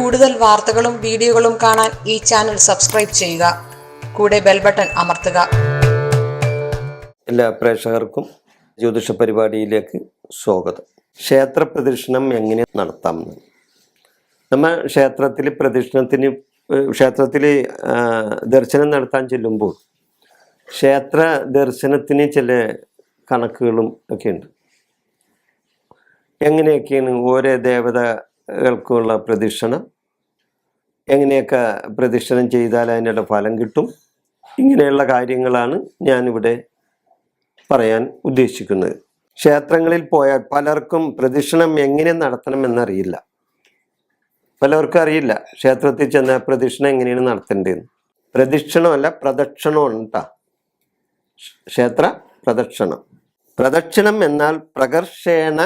കൂടുതൽ വാർത്തകളും വീഡിയോകളും കാണാൻ ഈ ചാനൽ സബ്സ്ക്രൈബ് ചെയ്യുക. കൂടെ ബെൽ ബട്ടൺ അമർത്തുക. എല്ലാ പ്രേക്ഷകർക്കും ജ്യോതിഷ പരിപാടിയിലേക്ക് സ്വാഗതം. ക്ഷേത്ര പ്രദക്ഷിണം എങ്ങനെ നടത്താമെന്ന് നമ്മൾ ക്ഷേത്രത്തിൽ ദർശനം നടത്താൻ ചെല്ലുമ്പോൾ ക്ഷേത്ര ദർശനത്തിന് ചില കണക്കുകളും ഒക്കെ ഉണ്ട്. എങ്ങനെയൊക്കെയാണ് ഓരോ ദേവതകൾക്കുള്ള പ്രദക്ഷിണം, എങ്ങനെയൊക്കെ പ്രദക്ഷിണം ചെയ്താൽ അതിനുള്ള ഫലം കിട്ടും, ഇങ്ങനെയുള്ള കാര്യങ്ങളാണ് ഞാനിവിടെ പറയാൻ ഉദ്ദേശിക്കുന്നത്. ക്ഷേത്രങ്ങളിൽ പോയാൽ പലർക്കും പ്രദക്ഷിണം എങ്ങനെ നടത്തണമെന്നറിയില്ല. പലർക്കും അറിയില്ല ക്ഷേത്രത്തിൽ ചെന്ന പ്രദക്ഷിണം എങ്ങനെയാണ് നടത്തേണ്ടതെന്ന്. പ്രദക്ഷിണമല്ല, പ്രദക്ഷിണമാണ് കേട്ടോ. ക്ഷേത്ര പ്രദക്ഷിണം. പ്രദക്ഷിണം എന്നാൽ പ്രകർഷേണ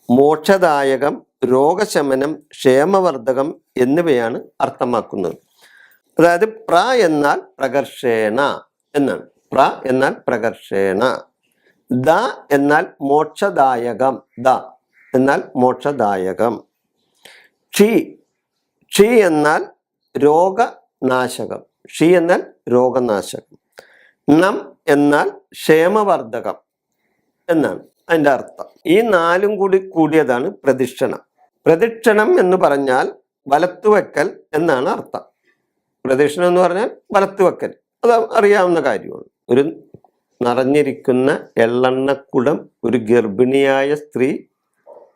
മോക്ഷദായകം, രോഗശമനം, ക്ഷേമവർദ്ധകം എന്നിവയാണ് അർത്ഥമാക്കുന്നത്. അതായത് പ്ര എന്നാൽ പ്രകർഷേണ എന്നാണ്. പ്ര എന്നാൽ പ്രകർഷേണ. ദ എന്നാൽ മോക്ഷദായകം. ദ എന്നാൽ മോക്ഷദായകം. ക്ഷി എന്നാൽ രോഗനാശകം. ക്ഷി എന്നാൽ രോഗനാശകം. നം എന്നാൽ ക്ഷേമവർദ്ധകം എന്നാണ് അതിൻ്റെ അർത്ഥം. ഈ നാലും കൂടിയതാണ് പ്രദക്ഷിണം. പ്രദക്ഷിണം എന്ന് പറഞ്ഞാൽ വലത്തുവെക്കൽ എന്നാണ് അർത്ഥം. പ്രദക്ഷിണം എന്ന് പറഞ്ഞാൽ വലത്തുവെക്കൽ, അത് അറിയാവുന്ന കാര്യമാണ്. ഒരു നിറഞ്ഞിരിക്കുന്ന എള്ളെണ്ണക്കുടം ഒരു ഗർഭിണിയായ സ്ത്രീ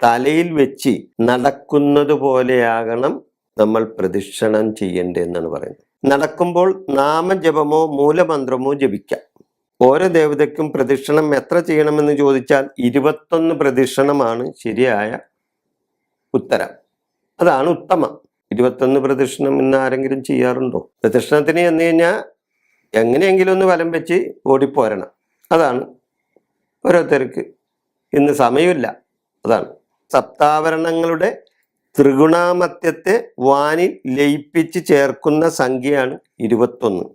തലയിൽ വെച്ച് നടക്കുന്നത് പോലെയാകണം നമ്മൾ പ്രദക്ഷിണം ചെയ്യേണ്ടതെന്നാണ് പറയുന്നത്. നടക്കുമ്പോൾ നാമജപമോ മൂലമന്ത്രമോ ജപിക്കാം. ഓരോ ദേവതയ്ക്കും പ്രദക്ഷിണം എത്ര ചെയ്യണമെന്ന് ചോദിച്ചാൽ 21 പ്രദക്ഷിണമാണ് ശരിയായ ഉത്തരം. അതാണ് ഉത്തമം. 21 പ്രദക്ഷിണം ഇന്ന് ആരെങ്കിലും ചെയ്യാറുണ്ടോ? പ്രദക്ഷിണത്തിന് ചെന്ന് കഴിഞ്ഞാൽ എങ്ങനെയെങ്കിലും ഒന്ന് വലം വെച്ച് ഓടിപ്പോരണം. അതാണ് ഓരോരുത്തർക്ക് ഇന്ന് സമയമില്ല. അതാണ് സപ്താവരണങ്ങളുടെ ത്രിഗുണാമത്യത്തെ വാനിൽ ലയിപ്പിച്ച് ചേർക്കുന്ന സംഖ്യയാണ് 21.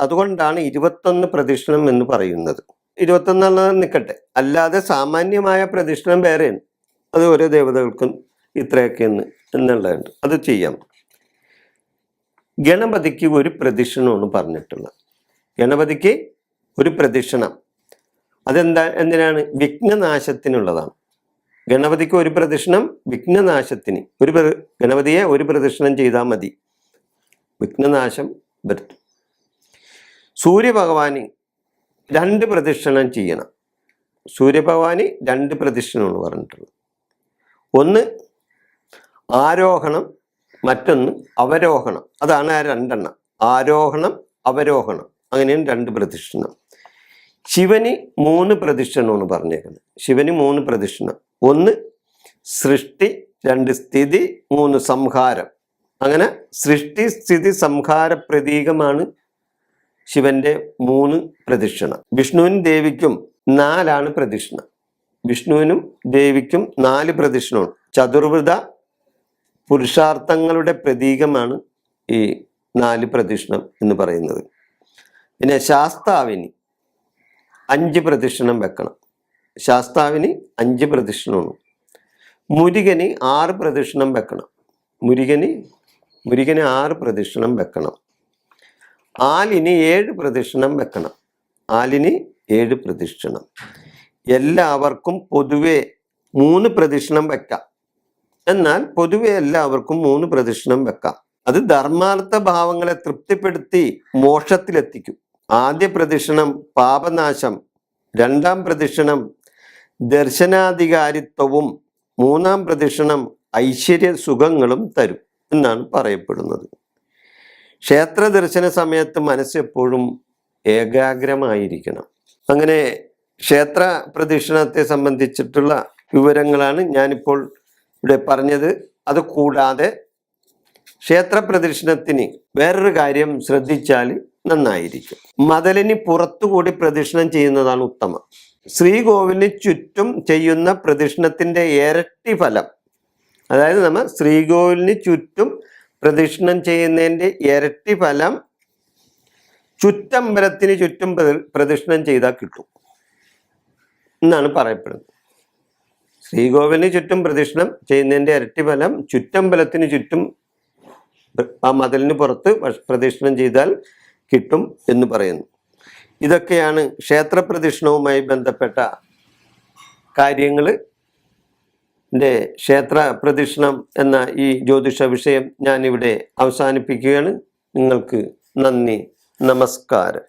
അതുകൊണ്ടാണ് 21 പ്രദക്ഷിണം എന്ന് പറയുന്നത്. 21 നിൽക്കട്ടെ, അല്ലാതെ സാമാന്യമായ പ്രദക്ഷിണം വേറെയാണ്. അത് ഓരോ ദേവതകൾക്കും ഇത്രയൊക്കെ എന്നുള്ളതുണ്ട്, അത് ചെയ്യാം. ഗണപതിക്ക് ഒരു പ്രദക്ഷിണമാണ് പറഞ്ഞിട്ടുള്ളത്. ഗണപതിക്ക് ഒരു പ്രദക്ഷിണം എന്തിനാണ്? വിഘ്നനാശത്തിനുള്ളതാണ്. ഗണപതിക്ക് ഒരു പ്രദക്ഷിണം വിഘ്നനാശത്തിന്. ഗണപതിയെ ഒരു പ്രദക്ഷിണം ചെയ്താൽ മതി, വിഘ്നനാശം വരുത്തും. സൂര്യഭഗവാന് 2 പ്രദക്ഷിണം ചെയ്യണം. സൂര്യഭഗവാന് 2 പ്രദക്ഷിണമാണ് പറഞ്ഞിട്ടുള്ളത്. ഒന്ന് ആരോഹണം, മറ്റൊന്ന് അവരോഹണം. അതാണ് ആ 2 എണ്ണം. ആരോഹണം, അവരോഹണം, അങ്ങനെയാണ് 2 പ്രദക്ഷിണം. ശിവന് 3 പ്രദക്ഷിണമാണ് പറഞ്ഞേക്കുന്നത്. ശിവന് 3 പ്രദക്ഷിണം. 1 സൃഷ്ടി, 2 സ്ഥിതി, 3 സംഹാരം. അങ്ങനെ സൃഷ്ടി, സ്ഥിതി, സംഹാര പ്രതീകമാണ് ശിവന്റെ 3 പ്രദക്ഷിണം. വിഷ്ണുവിനും ദേവിക്കും 4 പ്രദക്ഷിണം. വിഷ്ണുവിനും ദേവിക്കും 4 പ്രദക്ഷിണമാണ്. ചതുർവൃത പുരുഷാർത്ഥങ്ങളുടെ പ്രതീകമാണ് ഈ 4 പ്രദക്ഷിണം എന്ന് പറയുന്നത്. പിന്നെ ശാസ്താവിന് 5 പ്രദക്ഷിണം വെക്കണം. ശാസ്താവിന് 5 പ്രദക്ഷിണമാണ്. മുരുകന് 6 പ്രദക്ഷിണം വെക്കണം. മുരുകന് 6 പ്രദക്ഷിണം വെക്കണം. ആലിന് 7 പ്രദക്ഷിണം വെക്കണം. ആലിന് 7 പ്രദക്ഷിണം. എല്ലാവർക്കും പൊതുവെ 3 പ്രദക്ഷിണം വെക്കാം. എന്നാൽ പൊതുവെ എല്ലാവർക്കും 3 പ്രദക്ഷിണം വെക്കാം. അത് ധർമാർത്ഥ ഭാവങ്ങളെ തൃപ്തിപ്പെടുത്തി മോക്ഷത്തിലെത്തിക്കും. ആദ്യ പ്രദക്ഷിണം പാപനാശം, 2ാം പ്രദക്ഷിണം ദർശനാധികാരിത്വവും, 3ാം പ്രദക്ഷിണം ഐശ്വര്യ സുഖങ്ങളും തരും എന്നാണ് പറയപ്പെടുന്നത്. ക്ഷേത്ര ദർശന സമയത്ത് മനസ്സെപ്പോഴും ഏകാഗ്രമായിരിക്കണം. അങ്ങനെ ക്ഷേത്ര പ്രദക്ഷിണത്തെ സംബന്ധിച്ചിട്ടുള്ള വിവരങ്ങളാണ് ഞാനിപ്പോൾ ഇവിടെ പറഞ്ഞത്. അത് കൂടാതെ ക്ഷേത്ര പ്രദക്ഷിണത്തിന് വേറൊരു കാര്യം ശ്രദ്ധിച്ചാൽ നന്നായിരിക്കും. മതിലിന് പുറത്തുകൂടി പ്രദക്ഷിണം ചെയ്യുന്നതാണ് ഉത്തമം. ശ്രീകോവിലിന് ചുറ്റും ചെയ്യുന്ന പ്രദക്ഷിണത്തിൻ്റെ ഇരട്ടി ഫലം, അതായത് നമ്മൾ ശ്രീകോവിലിന് ചുറ്റും പ്രദക്ഷിണം ചെയ്യുന്നതിൻ്റെ ഇരട്ടി ഫലം ചുറ്റമ്പലത്തിന് ചുറ്റും പ്രദക്ഷിണം ചെയ്താൽ കിട്ടും എന്നാണ് പറയപ്പെടുന്നത്. ശ്രീകോവിലിന് ചുറ്റും പ്രദക്ഷിണം ചെയ്യുന്നതിൻ്റെ ഇരട്ടി ഫലം ചുറ്റമ്പലത്തിന് ചുറ്റും ആ മതിലിന് പുറത്ത് പ്രദക്ഷിണം ചെയ്താൽ കിട്ടും എന്ന് പറയുന്നു. ഇതൊക്കെയാണ് ക്ഷേത്ര പ്രദക്ഷിണവുമായി ബന്ധപ്പെട്ട കാര്യങ്ങൾ. ക്ഷേത്ര പ്രദക്ഷിണം എന്ന ഈ ജ്യോതിഷ വിഷയം ഞാനിവിടെ അവസാനിപ്പിക്കുകയാണ്. നിങ്ങൾക്ക് നന്ദി, നമസ്കാരം.